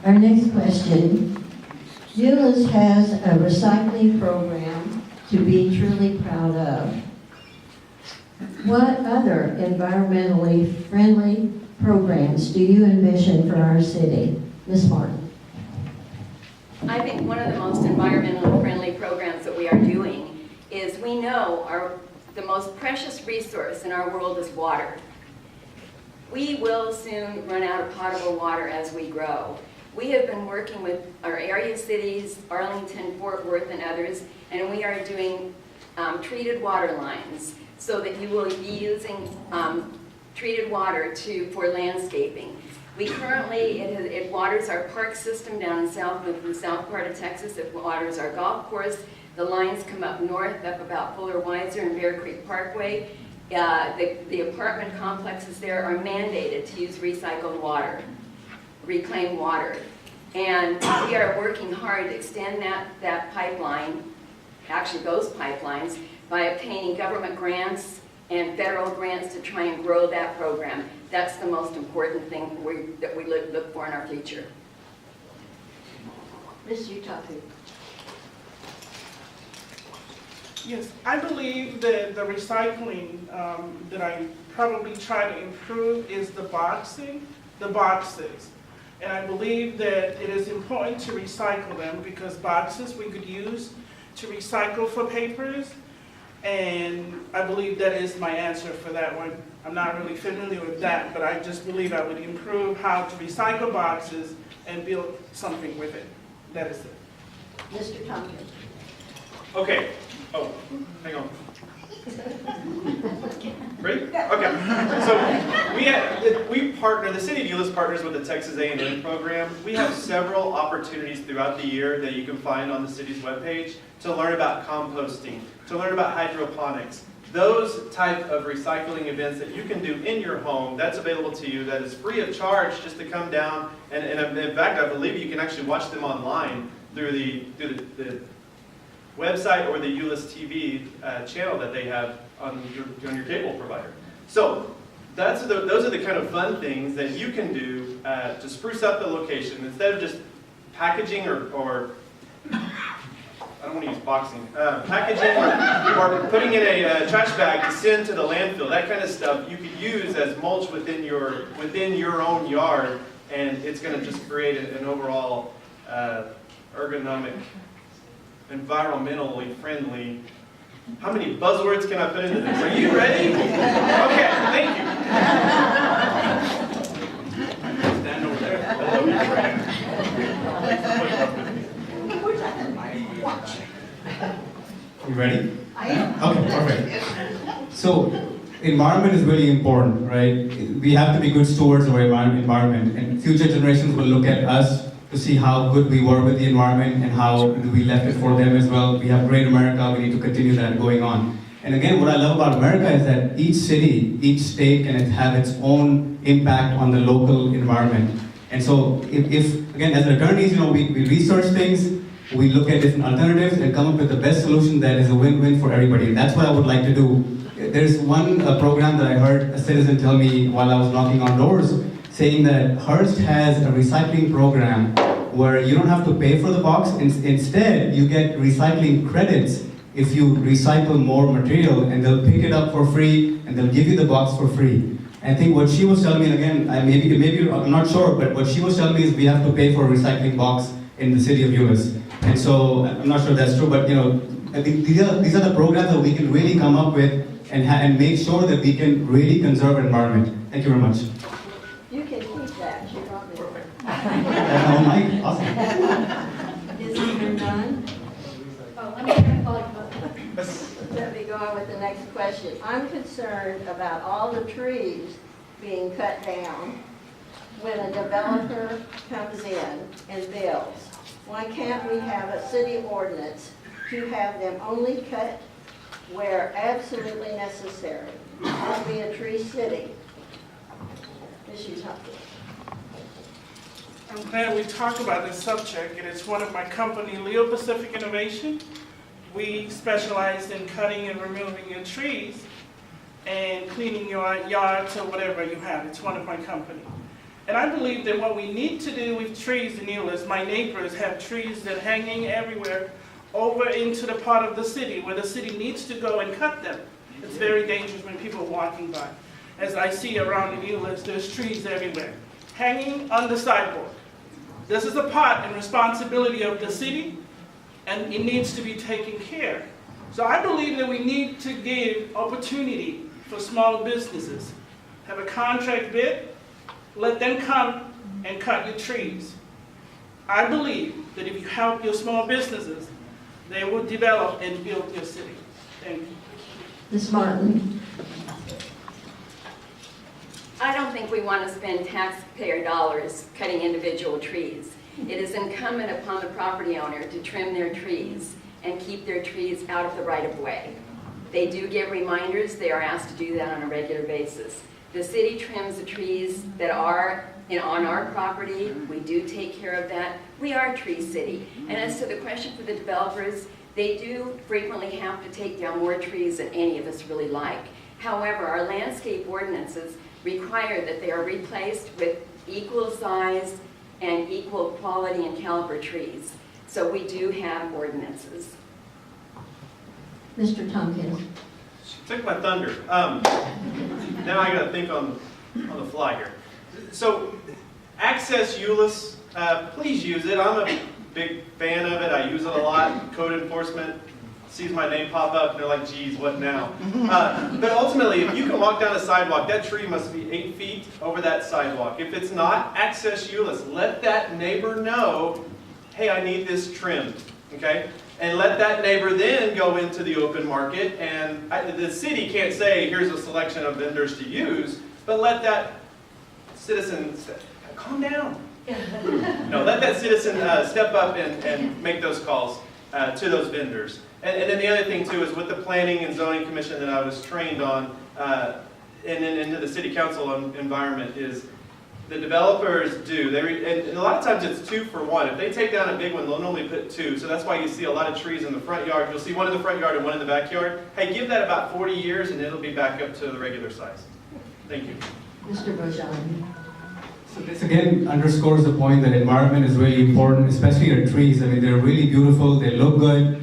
Our next question. Euless has a recycling program to be truly proud of. What other environmentally friendly programs do you envision for our city? Ms. Martin. I think one of the most environmentally friendly programs that we are doing is we know the most precious resource in our world is water. We will soon run out of potable water as we grow. We have been working with our area cities, Arlington, Fort Worth, and others, and we are doing treated water lines so that you will be using treated water for landscaping. We currently, it waters our park system down in the south part of Texas. It waters our golf course. The lines come up north, up about Fuller Weiser and Bear Creek Parkway. The apartment complexes there are mandated to use recycled water, reclaimed water. And we are working hard to extend that pipeline, actually those pipelines, by obtaining government grants and federal grants to try and grow that program. That's the most important thing that we look for in our future. Ms. Utaku. Yes, I believe that the recycling that I probably try to improve is the boxes. And I believe that it is important to recycle them because boxes we could use to recycle for papers. And I believe that is my answer for that one. I'm not really familiar with that, but I just believe I would improve how to recycle boxes and build something with it. That is it. Mr. Tompkins. Okay. Oh, hang on. Ready? Okay. So the city of Euless partners with the Texas A&M program. We have several opportunities throughout the year that you can find on the city's webpage to learn about composting, to learn about hydroponics. Those type of recycling events that you can do in your home, that's available to you, that is free of charge just to come down. And in fact, I believe you can actually watch them online through the website or the Euless TV channel that they have on your cable provider. So those are the kind of fun things that you can do to spruce up the location instead of just packaging or I don't want to use boxing, packaging or putting in a trash bag to send to the landfill. That kind of stuff you could use as mulch within your own yard, and it's going to just create an overall ergonomic, environmentally friendly. How many buzzwords can I put into this? Are you ready? Okay, thank you. Stand over there. You ready? I am. Okay, perfect. So, environment is really important, right? We have to be good stewards of our environment, and future generations will look at us to see how good we were with the environment and how we left it for them as well. We have great America, we need to continue that going on. And again, what I love about America is that each city, each state can have its own impact on the local environment. And so if again, as attorneys, we research things, we look at different alternatives and come up with the best solution that is a win-win for everybody. And that's what I would like to do. There's one program that I heard a citizen tell me while I was knocking on doors, saying that Hearst has a recycling program where you don't have to pay for the box. Instead, you get recycling credits if you recycle more material, and they'll pick it up for free, and they'll give you the box for free. And I think what she was telling me, again, maybe I'm not sure, but what she was telling me is we have to pay for a recycling box in the city of Euless. And so I'm not sure that's true, but I think these are the programs that we can really come up with and make sure that we can really conserve our environment. Thank you very much. You can keep that. She brought it. Oh, Mike, awesome. Is it even done? Oh, let me call you. Let me go on with the next question. I'm concerned about all the trees being cut down when a developer comes in and builds. Why can't we have a city ordinance to have them only cut where absolutely necessary? Let's be a tree city. Ms. Utaku. I'm glad we talked about this subject. It is one of my company, Leo Pacific Innovation. We specialize in cutting and removing your trees and cleaning your yards or whatever you have. It's one of my company. And I believe that what we need to do with trees in Euless, my neighbors have trees that are hanging everywhere over into the part of the city where the city needs to go and cut them. It's very dangerous when people are walking by. As I see around in Euless, there's trees everywhere, hanging on the sidewalk. This is a part and responsibility of the city, and it needs to be taken care. So I believe that we need to give opportunity for small businesses. Have a contract bid, let them come and cut your trees. I believe that if you help your small businesses, they will develop and build your city. Thank you. Ms. Martin? I don't think we want to spend taxpayer dollars cutting individual trees. It is incumbent upon the property owner to trim their trees and keep their trees out of the right-of-way. They do get reminders. They are asked to do that on a regular basis. The city trims the trees that are on our property. We do take care of that. We are a tree city. And as to the question for the developers, they do frequently have to take down more trees than any of us really like. However, our landscape ordinances require that they are replaced with equal size and equal quality and caliber trees. So we do have ordinances. Mr. Tompkins? She took my thunder. Now I got to think on the fly here. So, Access Euless, please use it. I'm a big fan of it. I use it a lot. Code enforcement sees my name pop up, and they're like, geez, what now? But ultimately, if you can walk down a sidewalk, that tree must be 8 feet over that sidewalk. If it's not, Access Euless. Let that neighbor know, hey, I need this trimmed, okay? And let that neighbor then go into the open market, and the city can't say, here's a selection of vendors to use, but let that citizen, calm down. No, let that citizen step up and make those calls to those vendors. And then the other thing too is with the Planning and Zoning Commission that I was trained on, and then into the City Council environment is the developers do. And a lot of times it's 2 for 1. If they take down a big one, they'll normally put 2. So that's why you see a lot of trees in the front yard. You'll see one in the front yard and one in the backyard. Hey, give that about 40 years and it'll be back up to the regular size. Thank you. Mr. Bojani? So this again underscores the point that environment is really important, especially your trees. I mean, they're really beautiful, they look good,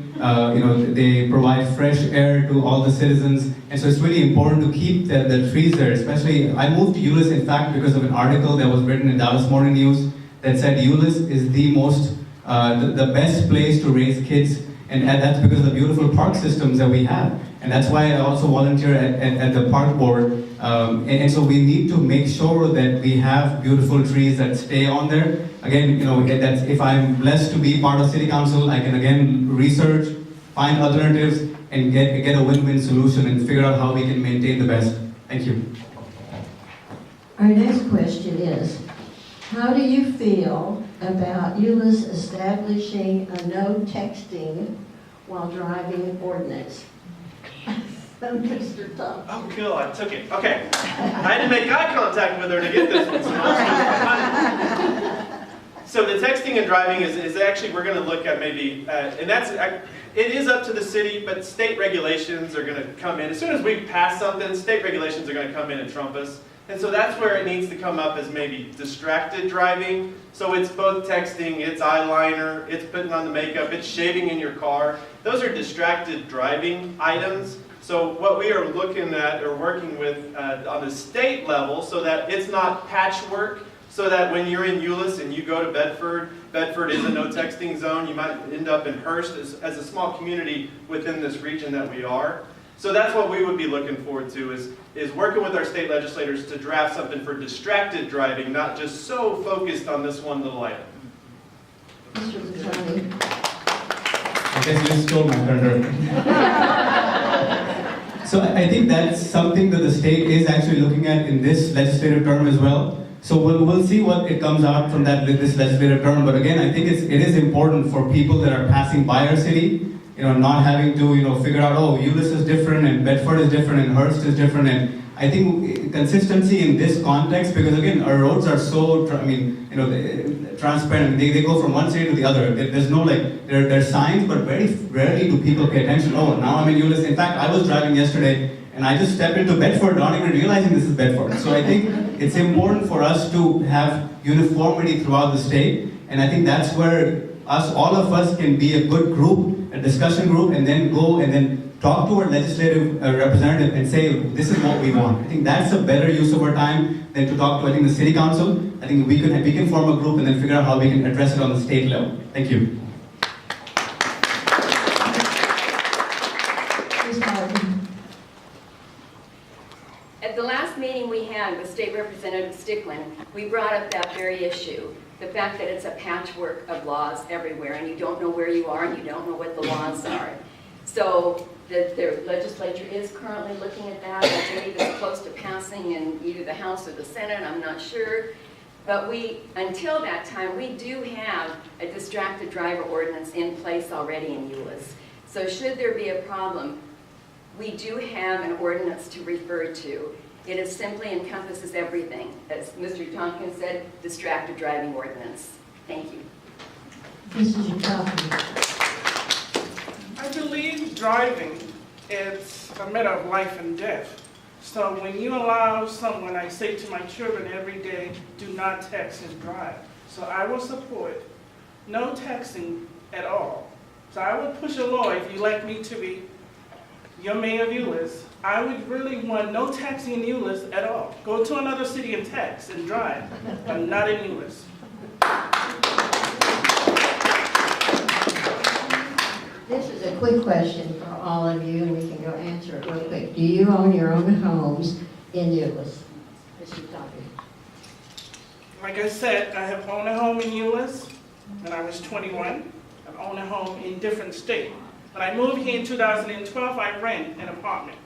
they provide fresh air to all the citizens, and so it's really important to keep the trees there. Especially, I moved to Euless, in fact, because of an article that was written in Dallas Morning News that said Euless is the most, the best place to raise kids, and that's because of the beautiful park systems that we have. And that's why I also volunteer at the park board. And so we need to make sure that we have beautiful trees that stay on there. Again, that's, if I'm blessed to be part of City Council, I can again research, find alternatives, and get a win-win solution and figure out how we can maintain the best. Thank you. Our next question is, how do you feel about Euless establishing a no texting while driving ordinance? Mr. Tom. Oh, cool, I took it. Okay. I had to make eye contact with her to get this one. So the texting and driving is actually, we're going to look at maybe, and it is up to the city, but state regulations are going to come in. As soon as we pass something, state regulations are going to come in and trump us. And so that's where it needs to come up as maybe distracted driving. So it's both texting, it's eyeliner, it's putting on the makeup, it's shaving in your car. Those are distracted driving items. So what we are looking at or working with on the state level so that it's not patchwork, so that when you're in Euless and you go to Bedford, Bedford is a no texting zone. You might end up in Hearst as a small community within this region that we are. So that's what we would be looking forward to is working with our state legislators to draft something for distracted driving, not just so focused on this one little item. Mr. Bojani? I guess you stole my thunder. So I think that's something that the state is actually looking at in this legislative term as well. So we'll see what it comes out from this legislative term. But again, I think it is important for people that are passing by our city, not having to, figure out, oh, Euless is different and Bedford is different and Hearst is different. And I think consistency in this context, because again, our roads are so, transparent. They go from one city to the other. There's no there are signs, but very rarely do people pay attention. Oh, now I'm in Euless. In fact, I was driving yesterday, and I just stepped into Bedford not even realizing this is Bedford. So I think it's important for us to have uniformity throughout the state, and I think that's where all of us can be a good group, a discussion group, and then go and then talk to our legislative representative and say, this is what we want. I think that's a better use of our time than to talk to, I think, the city council. I think we can form a group and then figure out how we can address it on the state level. Thank you. Ms. Martin. At the last meeting we had with State Representative Stickland, we brought up that very issue. The fact that it's a patchwork of laws everywhere and you don't know where you are and you don't know what the laws are. So the legislature is currently looking at that. I believe it's close to passing in either the House or the Senate, I'm not sure. But until that time, we do have a distracted driver ordinance in place already in Euless. So should there be a problem, we do have an ordinance to refer to. It is simply encompasses everything. As Mr. Tompkins said, distracted driving ordinance. Thank you. Mrs. Tompkins. I believe driving is a matter of life and death. So when you allow someone, I say to my children every day, do not text and drive. So I will support no texting at all. So I would push a law, if you like me to be your mayor of Euless, I would really want no texting in Euless at all. Go to another city and text and drive, but not in Euless. This is a quick question for all of you, and we can go answer it real quick. Do you own your own homes in Euless? Mr. Tompkins. Like I said, I have owned a home in Euless when I was 21. I've owned a home in different states. When I moved here in 2012, I rent an apartment.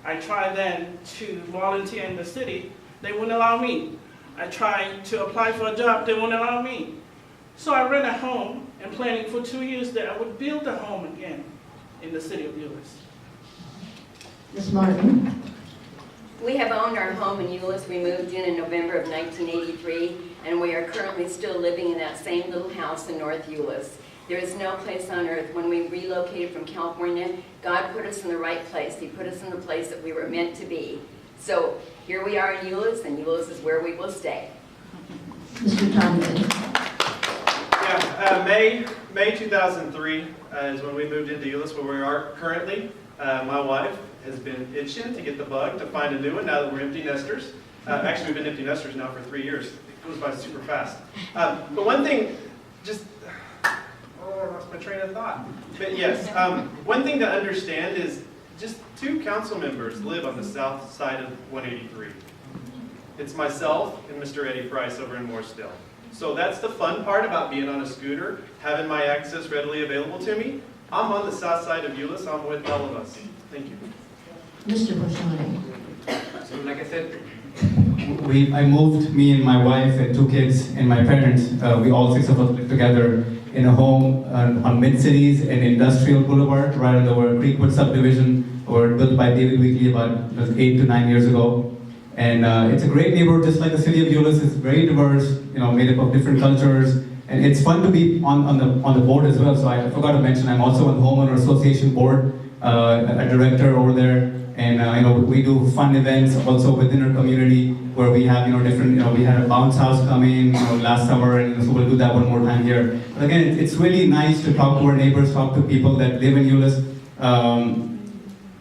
I tried then to volunteer in the city. They wouldn't allow me. I tried to apply for a job. They wouldn't allow me. So I rent a home and planning for 2 years that I would build a home again in the city of Euless. Ms. Martin. We have owned our home in Euless. We moved in November of 1983, and we are currently still living in that same little house in North Euless. There is no place on earth. When we relocated from California, God put us in the right place. He put us in the place that we were meant to be. So here we are in Euless, and Euless is where we will stay. Mr. Tompkins. Yeah, May 2003 is when we moved into Euless, where we are currently. My wife has been itching to get the bug to find a new one now that we're empty nesters. Actually, we've been empty nesters now for 3 years. It goes by super fast. But one thing, I lost my train of thought. But yes, one thing to understand is just 2 council members live on the south side of 183. It's myself and Mr. Eddie Price over in Moorestill. So that's the fun part about being on a scooter, having my access readily available to me. I'm on the south side of Euless. I'm with all of us. Thank you. Mr. Bosani. So like I said, I moved, me and my wife and 2 kids and my parents, we all 6 of us lived together in a home on Mid-Cities and Industrial Boulevard, right on the Creekwood subdivision, built by David Weekley about 8 to 9 years ago. And it's a great neighborhood, just like the city of Euless. It's very diverse, made up of different cultures. And it's fun to be on the board as well. So I forgot to mention, I'm also on the Homeowner Association board, a director over there. And we do fun events also within our community where we have different. We had a bounce house come in last summer, and so we'll do that one more time here. But again, it's really nice to talk to our neighbors, talk to people that live in Euless.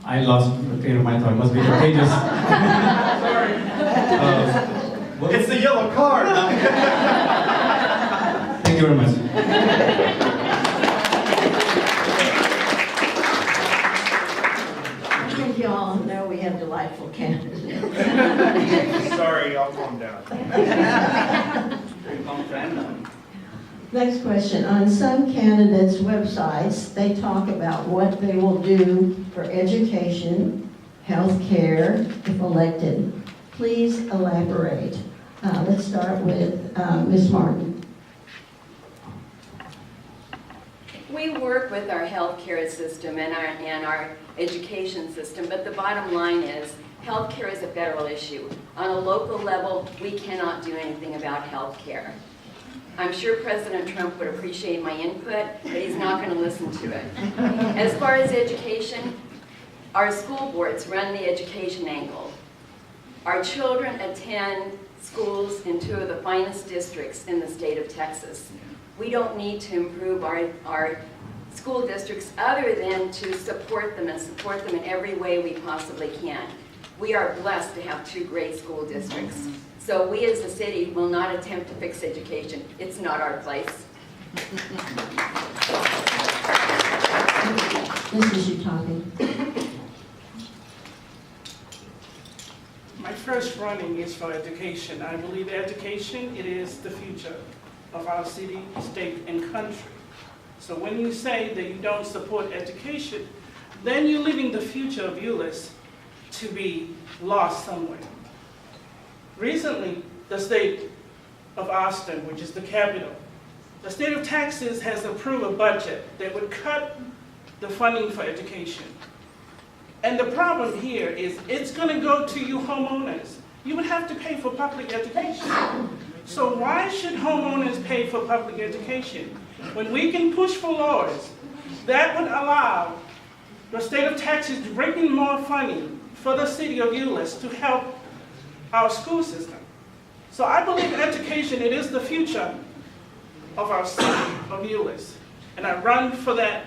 I lost the train of my thought. It must be contagious. Sorry. It's the yellow card. Thank you very much. I think you all know we have delightful candidates. Sorry, I'll calm down. Next question. On some candidates' websites, they talk about what they will do for education, health care, if elected. Please elaborate. Let's start with Ms. Martin. We work with our healthcare system and our education system, but the bottom line is healthcare is a federal issue. On a local level, we cannot do anything about healthcare. I'm sure President Trump would appreciate my input, but he's not going to listen to it. As far as education, Our school boards run the education angle. Our children attend schools in 2 of the finest districts in the state of Texas. We don't need to improve our school districts other than to support them and support them in every way we possibly can. We are blessed to have 2 great school districts. So we as a city will not attempt to fix education. It's not our place. Mrs. Utami. My first running is for education. I believe education, it is the future of our city, state, and country. So when you say that you don't support education, then you're leaving the future of Euless to be lost somewhere. Recently, the state of Austin, which is the capital, the state of Texas has approved a budget that would cut the funding for education. And the problem here is it's going to go to you homeowners. You would have to pay for public education. So why should homeowners pay for public education when we can push for laws that would allow the state of Texas to bring in more funding for the city of Euless to help our school system? So I believe education, it is the future of our city of Euless. And I run for that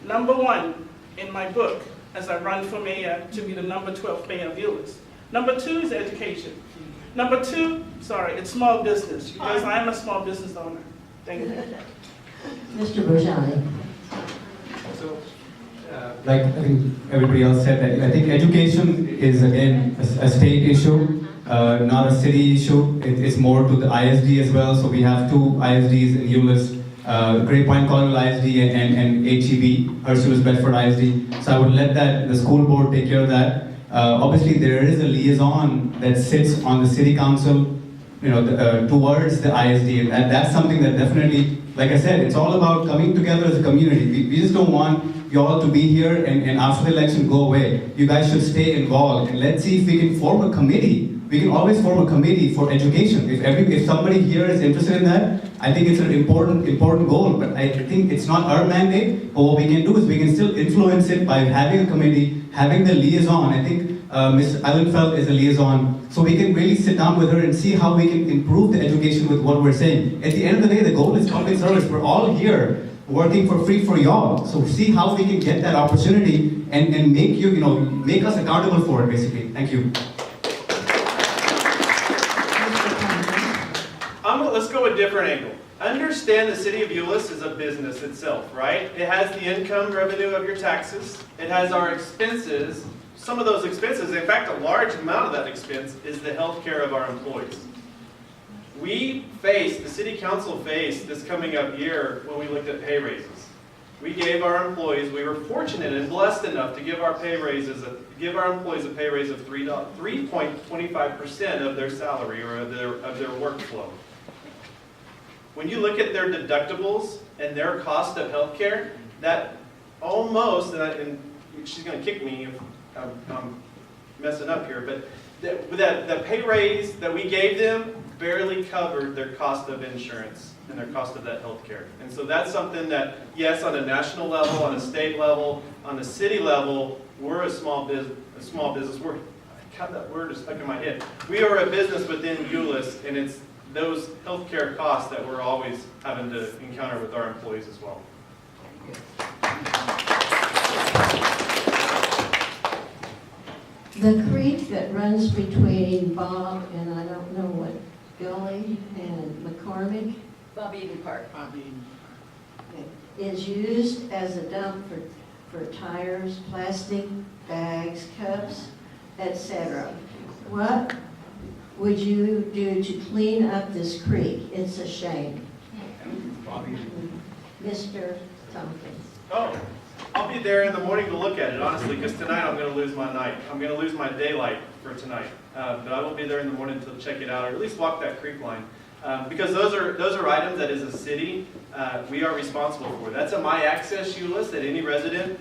#1 in my book as I run for mayor to be the number 12th mayor of Euless. #2 is education. #2, it's small business, because I am a small business owner. Thank you. Mr. Bojani. So, like I think everybody else said, I think education is again a state issue, not a city issue. It's more to the ISD as well. So we have 2 ISDs in Euless, Great Point Colonial ISD and HEB, Ursulus Bedford ISD. So I would let the school board take care of that. Obviously, there is a liaison that sits on the city council, towards the ISD, and that's something that definitely, like I said, it's all about coming together as a community. We just don't want you all to be here and after the election go away. You guys should stay involved, and let's see if we can form a committee. We can always form a committee for education. If somebody here is interested in that, I think it's an important goal. But I think it's not our mandate. But what we can do is we can still influence it by having a committee, having the liaison. I think Ms. Eilenfeld is a liaison, so we can really sit down with her and see how we can improve the education with what we're saying. At the end of the day, the goal is public service. We're all here working for free for y'all. So see how we can get that opportunity and make us accountable for it, basically. Thank you. Let's go a different angle. Understand the city of Euless is a business itself, right? It has the income revenue of your taxes. It has our expenses. Some of those expenses, in fact, a large amount of that expense is the health care of our employees. The city council faced this coming up year when we looked at pay raises. We gave our employees, we were fortunate and blessed enough to give our employees a pay raise of 3.25% of their salary or of their workflow. When you look at their deductibles and their cost of health care, that almost, and she's going to kick me if I'm messing up here, but the pay raise that we gave them barely covered their cost of insurance and their cost of that health care. And so that's something that, yes, on a national level, on a state level, on a city level, we're a small business. God, that word is stuck in my head. We are a business within Euless, and it's those healthcare costs that we're always having to encounter with our employees as well. The creek that runs between Bob and I don't know what gully and McCormick Bob Eden Park. is used as a dump for tires, plastic bags, cups, etc. What would you do to clean up this creek? It's a shame. Mr. Tompkins. Oh, I'll be there in the morning to look at it, honestly, because tonight I'm going to lose my night. I'm going to lose my daylight for tonight. But I will be there in the morning to check it out, or at least walk that creek line. Because those are items that as a city, we are responsible for. That's a My Access Euless that any resident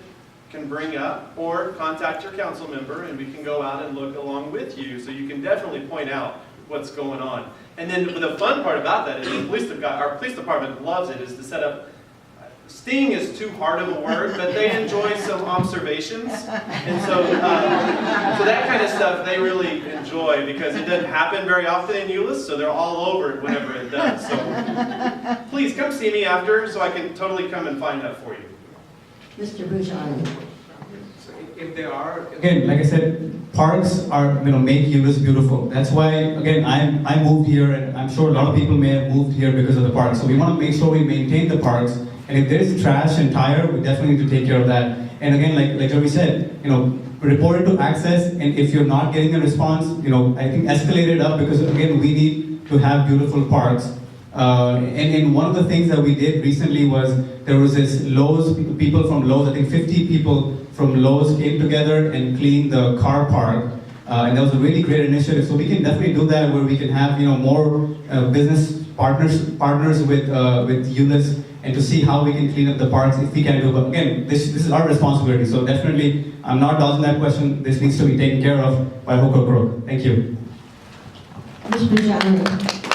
can bring up, or contact your council member, and we can go out and look along with you, so you can definitely point out what's going on. And then the fun part about that is our police department loves it, is to set up sting is too hard of a word, but they enjoy some observations. And so, so that kind of stuff they really enjoy because it doesn't happen very often in Euless, so they're all over it whenever it does. So please come see me after so I can totally come and find that for you. Mr. Bujani. So if there are, again, like I said, parks are, make Euless beautiful. That's why, again, I moved here, and I'm sure a lot of people may have moved here because of the parks. So we want to make sure we maintain the parks. And if there is trash and tire, we definitely need to take care of that. And again, like Joey said, report it to Access, and if you're not getting a response, I think escalate it up because again, we need to have beautiful parks. And one of the things that we did recently was there was this Lowe's, people from Lowe's, I think 50 people from Lowe's came together and cleaned the car park. And that was a really great initiative. So we can definitely do that where we can have more business partners with Euless and to see how we can clean up the parks if we can do. But again, this is our responsibility. So definitely, I'm not dodging that question. This needs to be taken care of by hook or crook. Thank you. Ms. Bujani.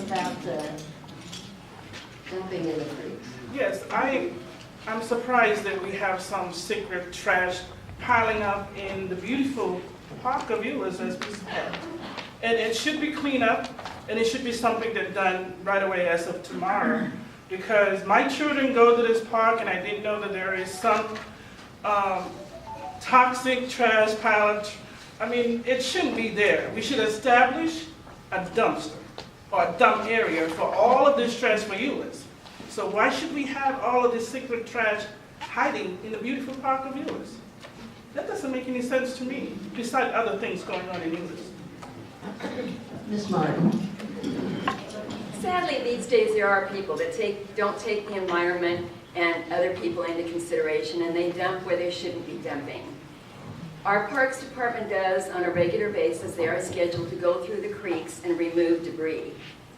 About dumping in the creeks. Yes, I'm surprised that we have some secret trash piling up in the beautiful park of Euless, as we said. And it should be cleaned up, and it should be something that's done right away as of tomorrow. Because my children go to this park, and I didn't know that there is some toxic trash pile. It shouldn't be there. We should establish a dumpster or a dump area for all of this trash for Euless. So why should we have all of this secret trash hiding in the beautiful park of Euless? That doesn't make any sense to me, besides other things going on in Euless. Ms. Martin. Sadly, these days there are people that don't take the environment and other people into consideration, and they dump where they shouldn't be dumping. Our Parks Department does, on a regular basis, they are scheduled to go through the creeks and remove debris.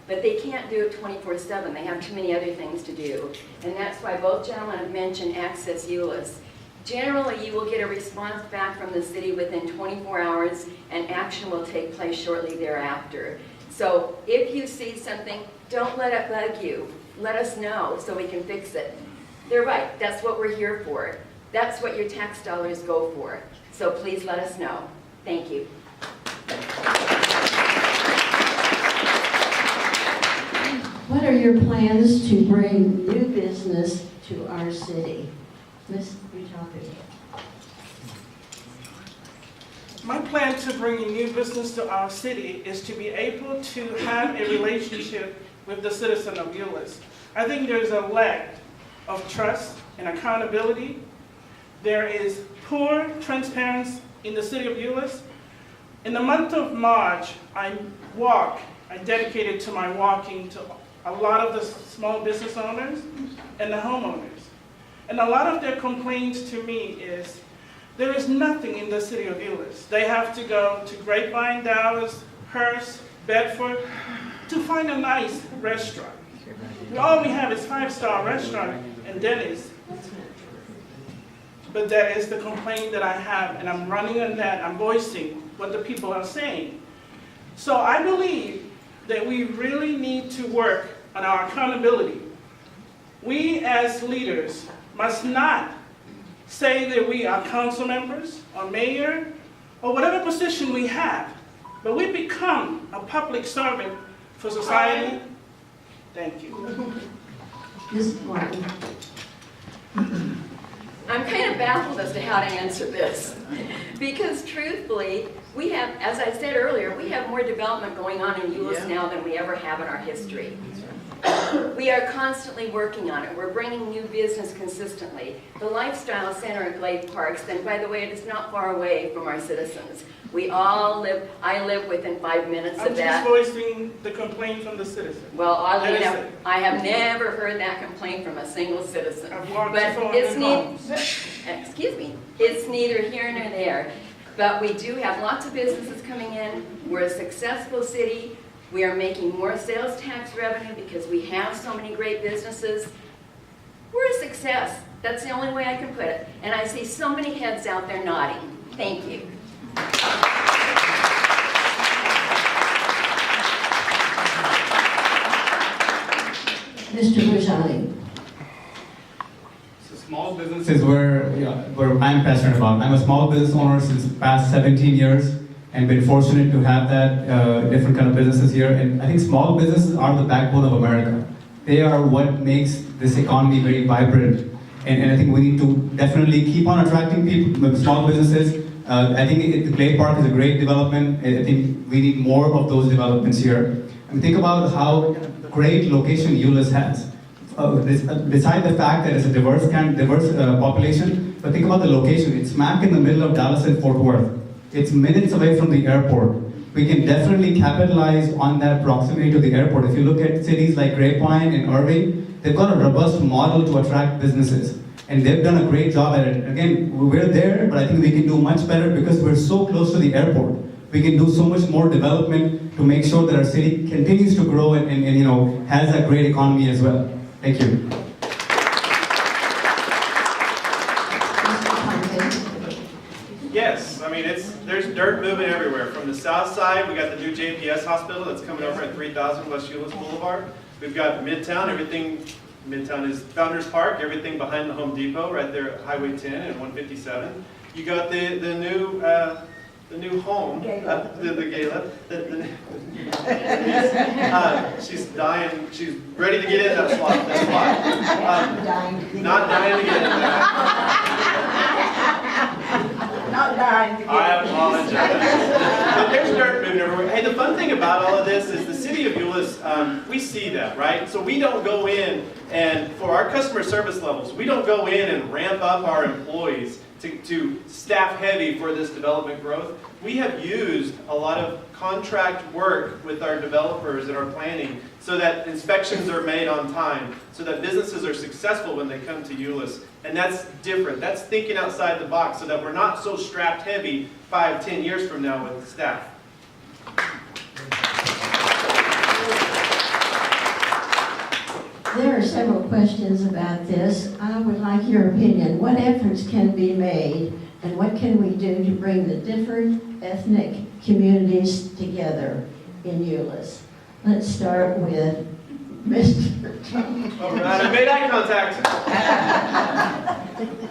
But they can't do it 24/7. They have too many other things to do. And that's why both gentlemen have mentioned Access Euless. Generally, you will get a response back from the city within 24 hours, and action will take place shortly thereafter. So if you see something, don't let it bug you. Let us know so we can fix it. They're right. That's what we're here for. That's what your tax dollars go for. So please let us know. Thank you. What are your plans to bring new business to our city? Ms. Bujani. My plan to bring in new business to our city is to be able to have a relationship with the citizen of Euless. I think there's a lack of trust and accountability. There is poor transparency in the city of Euless. In the month of March, I dedicated to my walking to a lot of the small business owners and the homeowners. And a lot of their complaints to me is there is nothing in the city of Euless. They have to go to Grapevine, Dallas, Hearst, Bedford to find a nice restaurant. All we have is 5-star restaurant and Denny's. But that is the complaint that I have, and I'm running on that. I'm voicing what the people are saying. So I believe that we really need to work on our accountability. We as leaders must not say that we are council members or mayor or whatever position we have, but we become a public servant for society. Thank you. Ms. Martin. I'm kind of baffled as to how to answer this. Because truthfully, we have, as I said earlier, we have more development going on in Euless now than we ever have in our history. We are constantly working on it. We're bringing new business consistently. The Lifestyle Center at Glade Parks, and by the way, it is not far away from our citizens. We all live, I live within 5 minutes I'm of that. just voicing the complaint from the citizen. Well, oddly That is enough, it. I have never heard that complaint from a single citizen. I've walked But to 400 it's homes. excuse me, it's neither here nor there. But we do have lots of businesses coming in. We're a successful city. We are making more sales tax revenue because we have so many great businesses. We're a success. That's the only way I can put it. And I see so many heads out there nodding. Thank you. Mr. Bujani. So small business is where I'm passionate about. I'm a small business owner since the past 17 years and been fortunate to have that different kind of businesses here. And I think small businesses are the backbone of America. They are what makes this economy very vibrant. And I think we need to definitely keep on attracting people, small businesses. I think the Clay Park is a great development. I think we need more of those developments here. I mean, think about how great location Euless has. Beside the fact that it's a diverse population, but think about the location. It's smack in the middle of Dallas and Fort Worth. It's minutes away from the airport. We can definitely capitalize on that proximity to the airport. If you look at cities like Grapevine and Irving, they've got a robust model to attract businesses. And they've done a great job at it. Again, we're there, but I think we can do much better because we're so close to the airport. We can do so much more development to make sure that our city continues to grow and you know, has a great economy as well. Thank you. Yes, I mean, there's dirt moving everywhere. From the south side, we got the new JPS hospital that's coming over at 3000 West Euless Boulevard. We've got Midtown, Midtown is Founders Park, everything behind the Home Depot, right there at Highway 10 and 157. You got the new home, the gala. She's dying. She's ready to get in that slot. Not dying to get in there. Not dying to get I apologize. But there's dirt moving everywhere. Hey, the fun thing about all of this is the city of Euless, we see that, right? So we don't go in and, for our customer service levels, we don't go in and ramp up our employees to staff heavy for this development growth. We have used a lot of contract work with our developers and our planning so that inspections are made on time, so that businesses are successful when they come to Euless. And that's different. That's thinking outside the box so that we're not so strapped heavy 5-10 years from now with staff. There are several questions about this. I would like your opinion. What efforts can be made and what can we do to bring the different ethnic communities together in Euless? Let's start with Mr. Tom. All right, I made eye contact.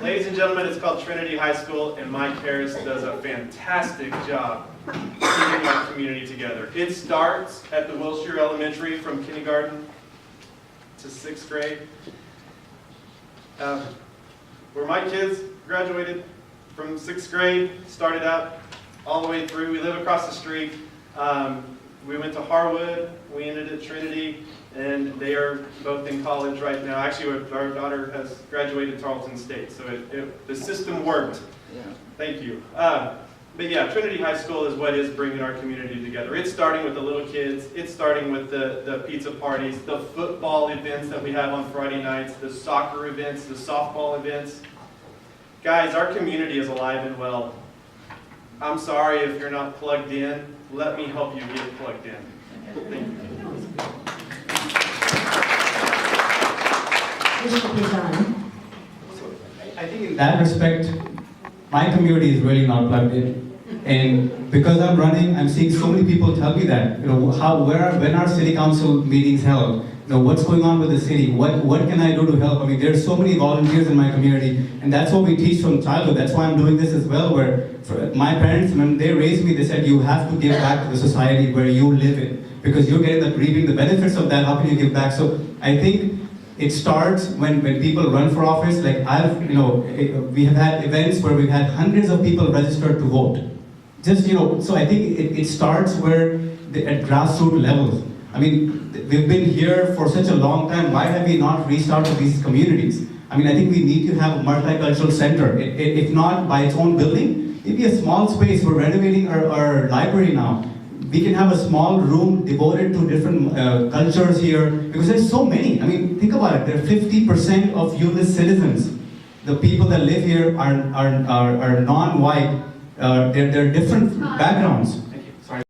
Ladies and gentlemen, it's called Trinity High School, and Mike Harris does a fantastic job keeping our community together. It starts at the Wilshire Elementary from kindergarten to 6th grade, where my kids graduated from 6th grade, started out all the way through. We live across the street. We went to Harwood, we ended at Trinity, and they are both in college right now. Actually, our daughter has graduated Tarleton State, so the system worked. Yeah. Thank you. But yeah, Trinity High School is what is bringing our community together. It's starting with the little kids. It's starting with the pizza parties, the football events that we have on Friday nights, the soccer events, the softball events. Guys, our community is alive and well. I'm sorry if you're not plugged in. Let me help you get plugged in. Thank you. Mr. Pisani. I think in that respect, my community is really not plugged in. And because I'm running, I'm seeing so many people tell me that, when are city council meetings held? What's going on with the city? What can I do to help? I mean, there's so many volunteers in my community, and that's what we teach from childhood. That's why I'm doing this as well, where my parents, when they raised me, they said, you have to give back to the society where you live in, because you're reaping the benefits of that. How can you give back? So I think it starts when people run for office. Like we have had events where we've had hundreds of people registered to vote. So I think it starts at grassroots levels. I mean, we've been here for such a long time. Why have we not restarted these communities? I mean, I think we need to have a multicultural center. If not by its own building, maybe a small space. We're renovating our library now. We can have a small room devoted to different cultures here, because there's so many. I mean, think about it. There are 50% of Euless citizens. The people that live here are non-white. They're different backgrounds.